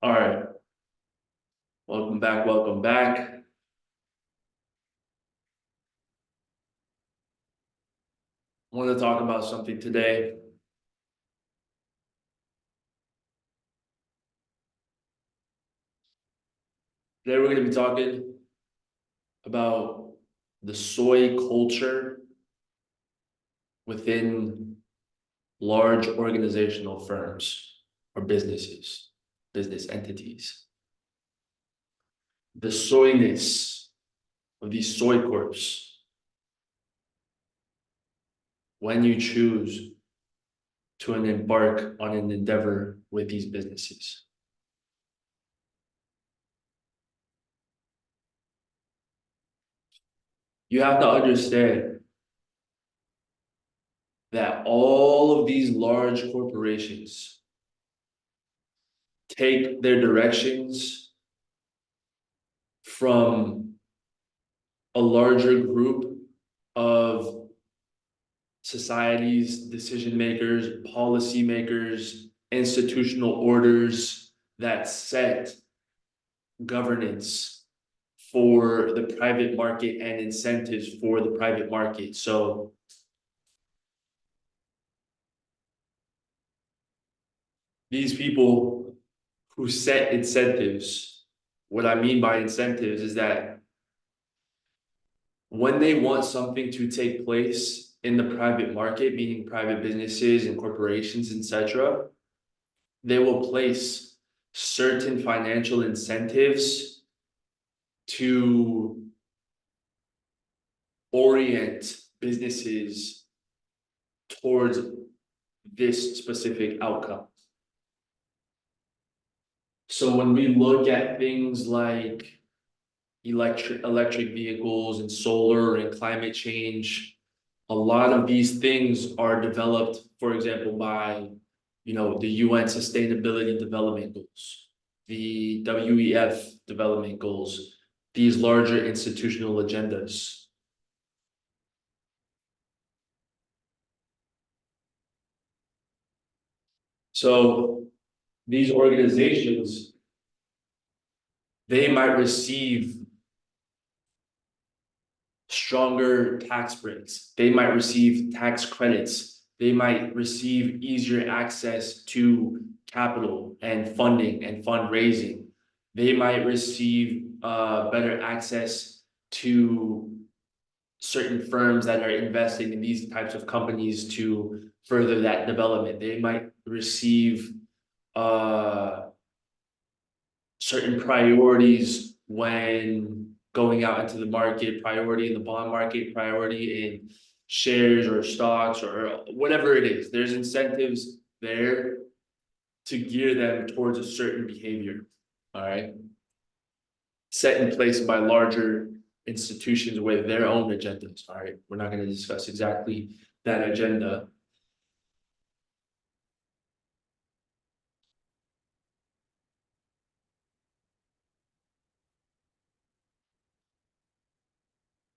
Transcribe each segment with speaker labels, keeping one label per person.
Speaker 1: All right, welcome back. Welcome back. I want to talk about something today. Today, we're going to be talking about the soy culture within large organizational firms or businesses, business entities. The soyness of these soy corps when you choose to embark on an endeavor with these businesses. You have to understand that all of these large corporations take their directions from a larger group of societies, decision makers, policy makers, institutional orders that set governance for the private market and incentives for the private market. So these people who set incentives, what I mean by incentives is that when they want something to take place in the private market, meaning private businesses and corporations, etc., they will place certain financial incentives to orient businesses towards this specific outcome. So when we look at things like electric vehicles and solar and climate change, a lot of these things are developed, for example, by the UN Sustainability Development Goals, the WEF development goals, these larger institutional agendas. So these organizations, they might receive stronger tax breaks. They might receive tax credits. They might receive easier access to capital and funding and fundraising. They might receive better access to certain firms that are investing in these types of companies to further that development. They might receive certain priorities when going out into the market, priority in the bond market, priority in shares or stocks or whatever it is. There's incentives there to gear them towards a certain behavior. All right. Set in place by larger institutions with their own agendas. All right. We're not going to discuss exactly that agenda.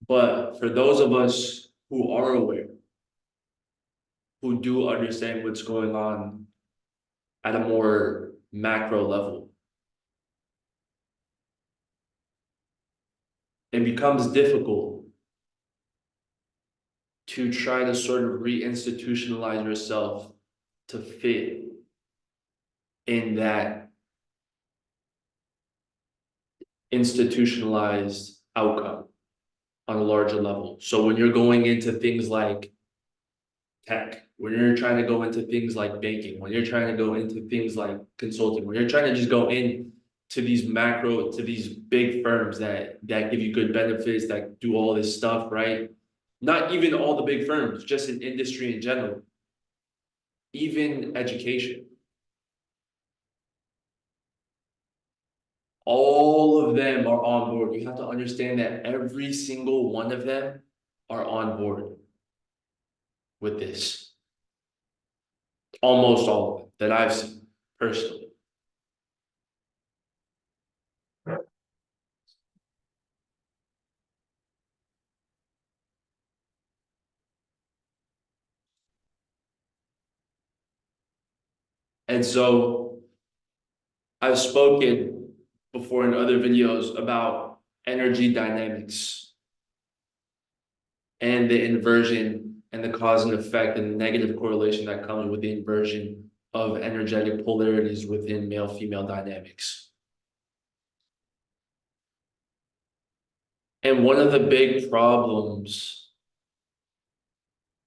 Speaker 1: But for those of us who are aware, who do understand what's going on at a more macro level, it becomes difficult to try to sort of reinstitutionalize yourself to fit in that institutionalized outcome on a larger level. So when you're going into things like tech, when you're trying to go into things like banking, when you're trying to go into things like consulting, when you're trying to just go in to these macro, to these big firms that give you good benefits, that do all this stuff, right? Not even all the big firms, just in industry in general, even education. All of them are on board. You have to understand that every single one of them are on board with this. Almost all of them that I've seen personally. And so I've spoken before in other videos about energy dynamics and the inversion and the cause and effect and the negative correlation that comes with the inversion of energetic polarities within male-female dynamics. And one of the big problems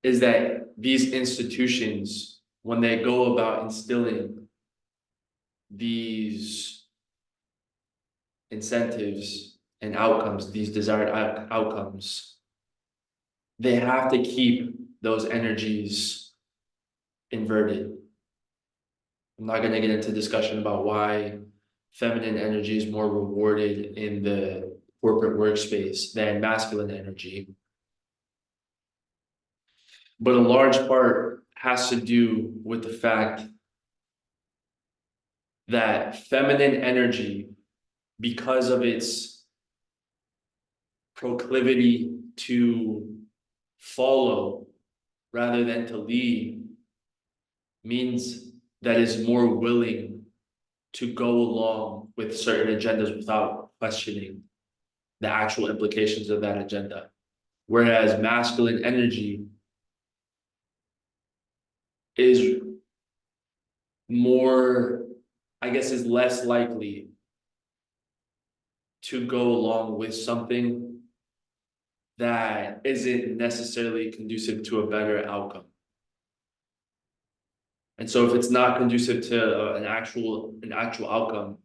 Speaker 1: is that these institutions, when they go about instilling these incentives and outcomes, these desired outcomes, they have to keep those energies inverted. I'm not going to get into discussion about why feminine energy is more rewarded in the corporate workspace than masculine energy. But a large part has to do with the fact that feminine energy, because of its proclivity to follow rather than to lead, means that is more willing to go along with certain agendas without questioning the actual implications of that agenda. Whereas masculine energy is more, I guess, is less likely to go along with something that isn't necessarily conducive to a better outcome. And so if it's not conducive to an actual outcome,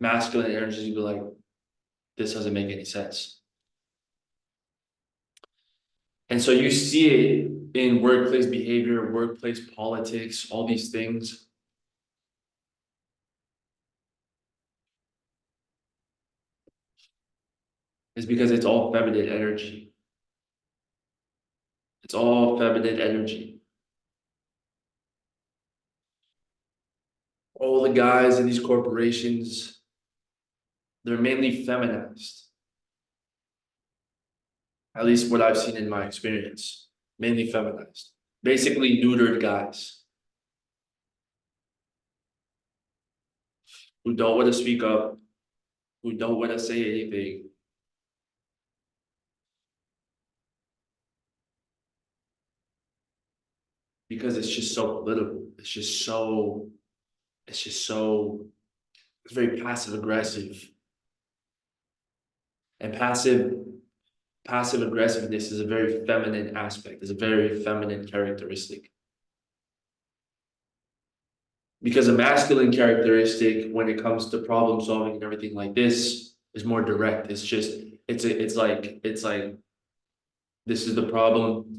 Speaker 1: masculine energy will be like, this doesn't make any sense. And so you see it in workplace behavior, workplace politics, all these things. Is because it's all feminine energy. It's all feminine energy. All the guys in these corporations, they're mainly feminized. At least what I've seen in my experience, mainly feminized. Basically neutered guys who don't want to speak up, who don't want to say anything. Because it's just so political. It's very passive aggressive. And passive aggressiveness is a very feminine aspect, is a very feminine characteristic. Because a masculine characteristic when it comes to problem solving and everything like this is more direct. It's just, it's like, this is the problem.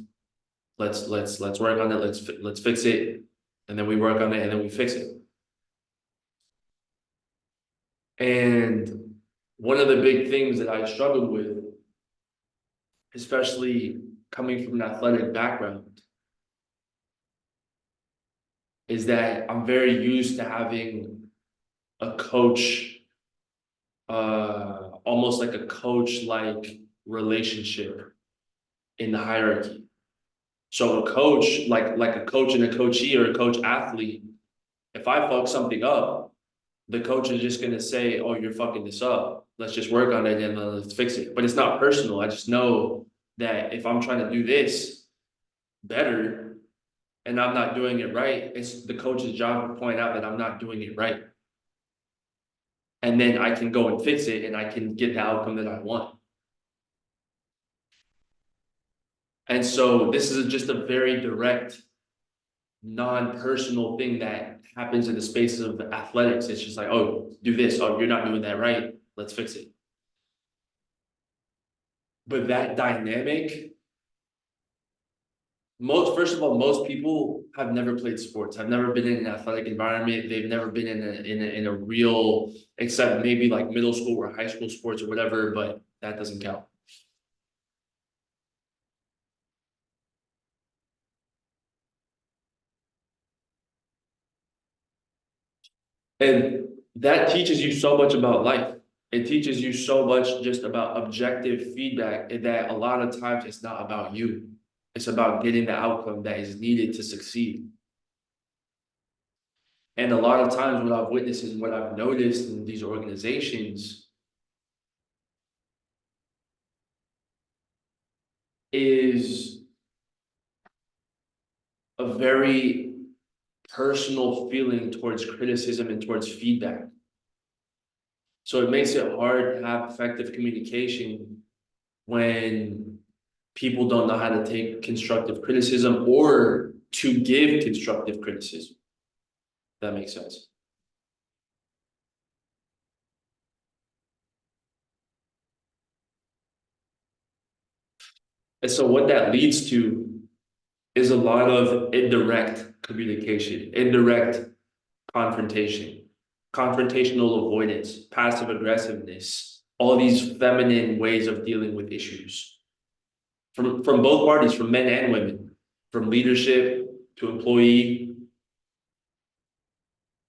Speaker 1: Let's work on it. Let's fix it. And then we work on it and then we fix it. And one of the big things that I struggled with, especially coming from an athletic background, is that I'm very used to having a coach, almost like a coach-like relationship in the hierarchy. So a coach, like a coach and a coachee or a coach athlete, if I fuck something up, the coach is just gonna say, "Oh, you're fucking this up. Let's just work on it and let's fix it." But it's not personal. I just know that if I'm trying to do this better and I'm not doing it right, it's the coach's job to point out that I'm not doing it right. And then I can go and fix it and I can get the outcome that I want. And so this is just a very direct, non-personal thing that happens in the spaces of athletics. It's just like, oh, do this. Oh, you're not doing that right. Let's fix it. But that dynamic, first of all, most people have never played sports, have never been in an athletic environment. They've never been in a real, except maybe like middle school or high school sports or whatever, but that doesn't count. And that teaches you so much about life. It teaches you so much just about objective feedback that a lot of times it's not about you. It's about getting the outcome that is needed to succeed. And a lot of times what I've witnessed and what I've noticed in these organizations is a very personal feeling towards criticism and towards feedback. So it makes it hard to have effective communication when people don't know how to take constructive criticism or to give constructive criticism. That makes sense. And so what that leads to is a lot of indirect communication, indirect confrontation, confrontational avoidance, passive aggressiveness, all these feminine ways of dealing with issues from both parties, from men and women, from leadership to employee.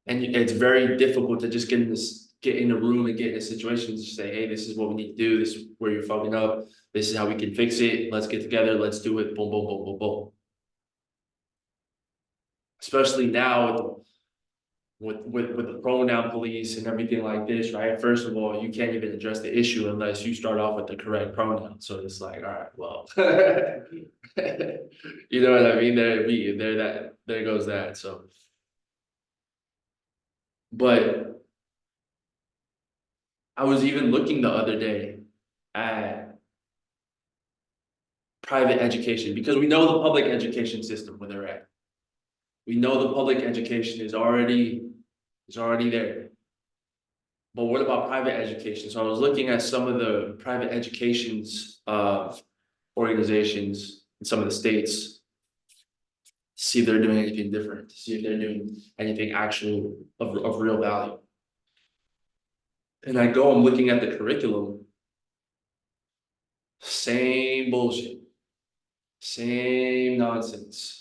Speaker 1: And it's very difficult to just get in a room and get in a situation to say, hey, this is what we need to do, this is where you're fucking up, this is how we can fix it, let's get together, let's do it, boom, boom, boom, boom, boom. Especially now with the pronoun police and everything like this, right? First of all, you can't even address the issue unless you start off with the correct pronoun. So it's like, all right, well, you know what I mean? There goes that. So, but I was even looking the other day at private education because we know the public education system where they're at. We know the public education is already there. But what about private education? So I was looking at some of the private educations organizations in some of the states, see if they're doing anything different, to see if they're doing anything actual of real value. And I'm looking at the curriculum, same bullshit, same nonsense.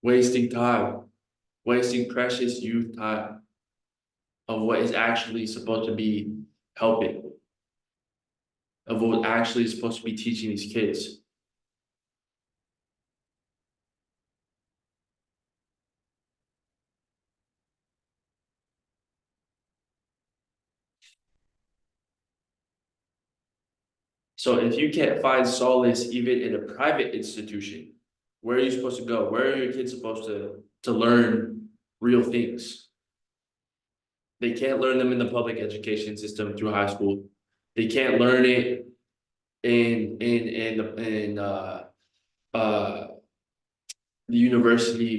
Speaker 1: Wasting time, wasting precious youth time of what is actually supposed to be helping, of what actually is supposed to be teaching these kids. So if you can't find solace even in a private institution, where are you supposed to go? Where are your kids supposed to learn real things? They can't learn them in the public education system through high school. They can't learn it in the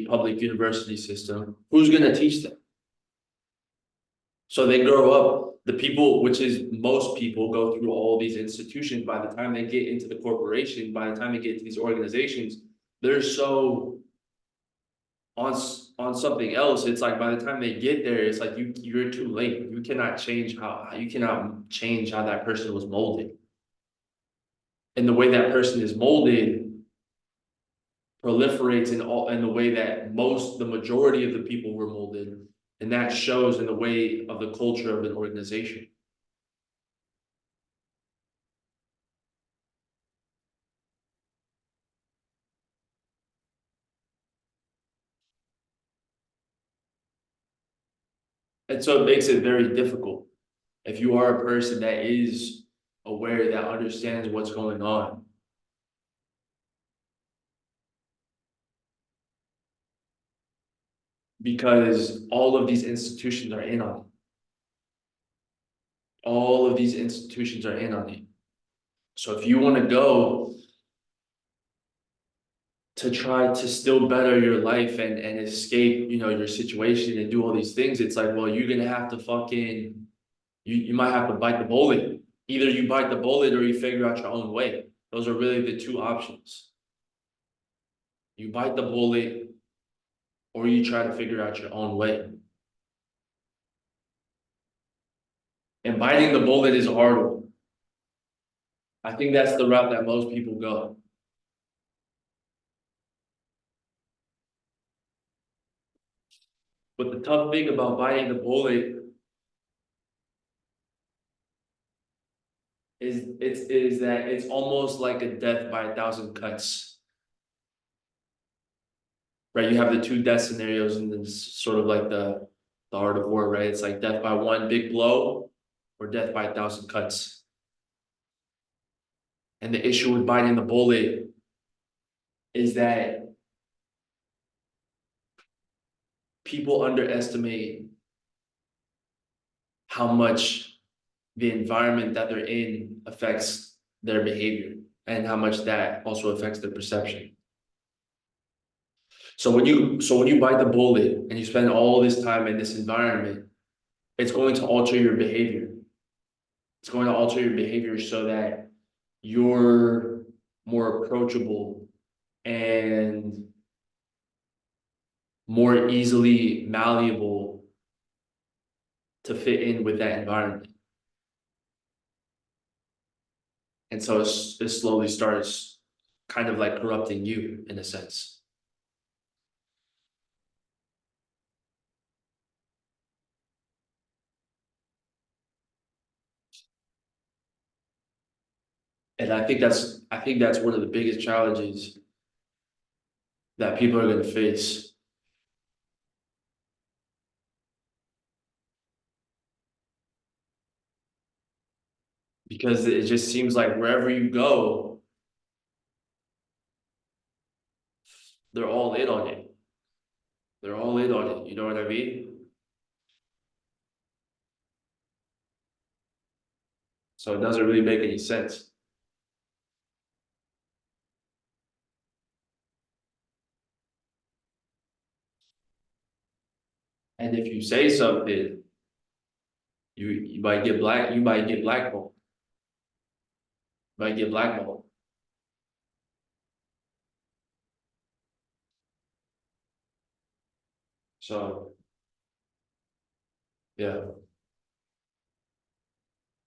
Speaker 1: public university system. Who's gonna teach them? So they grow up, the people, which is most people go through all these institutions, by the time they get into the corporation, by the time they get into these organizations, they're so on on something else. It's like by the time they get there, it's like you're too late. You cannot change how that person was molded. And the way that person is molded proliferates in the way that the majority of the people were molded. And that shows in the way of the culture of an organization. And so it makes it very difficult if you are a person that is aware, that understands what's going on. Because all of these institutions are in on it. All of these institutions are in on it. So if you want to go to try to still better your life and escape, your situation and do all these things, it's like, well, you're gonna have to you might have to bite the bullet. Either you bite the bullet or you figure out your own way. Those are really the two options. You bite the bullet or you try to figure out your own way. And biting the bullet is a hard one. I think that's the route that most people go. But the tough thing about biting the bullet is that it's almost like a death by a thousand cuts. Right, you have the two death scenarios and this sort of like the art of war, right? It's like death by one big blow or death by a thousand cuts. And the issue with biting the bullet is that people underestimate how much the environment that they're in affects their behavior and how much that also affects their perception. So when you bite the bullet and you spend all this time in this environment, it's going to alter your behavior. It's going to alter your behavior so that you're more approachable and more easily malleable to fit in with that environment. And so it slowly starts kind of like corrupting you in a sense. And I think that's one of the biggest challenges that people are going to face. Because it just seems like wherever you go, they're all in on it. They're all in on it. You know what I mean? So it doesn't really make any sense. And if you say something, you might get blackballed. You might get blackballed. So yeah.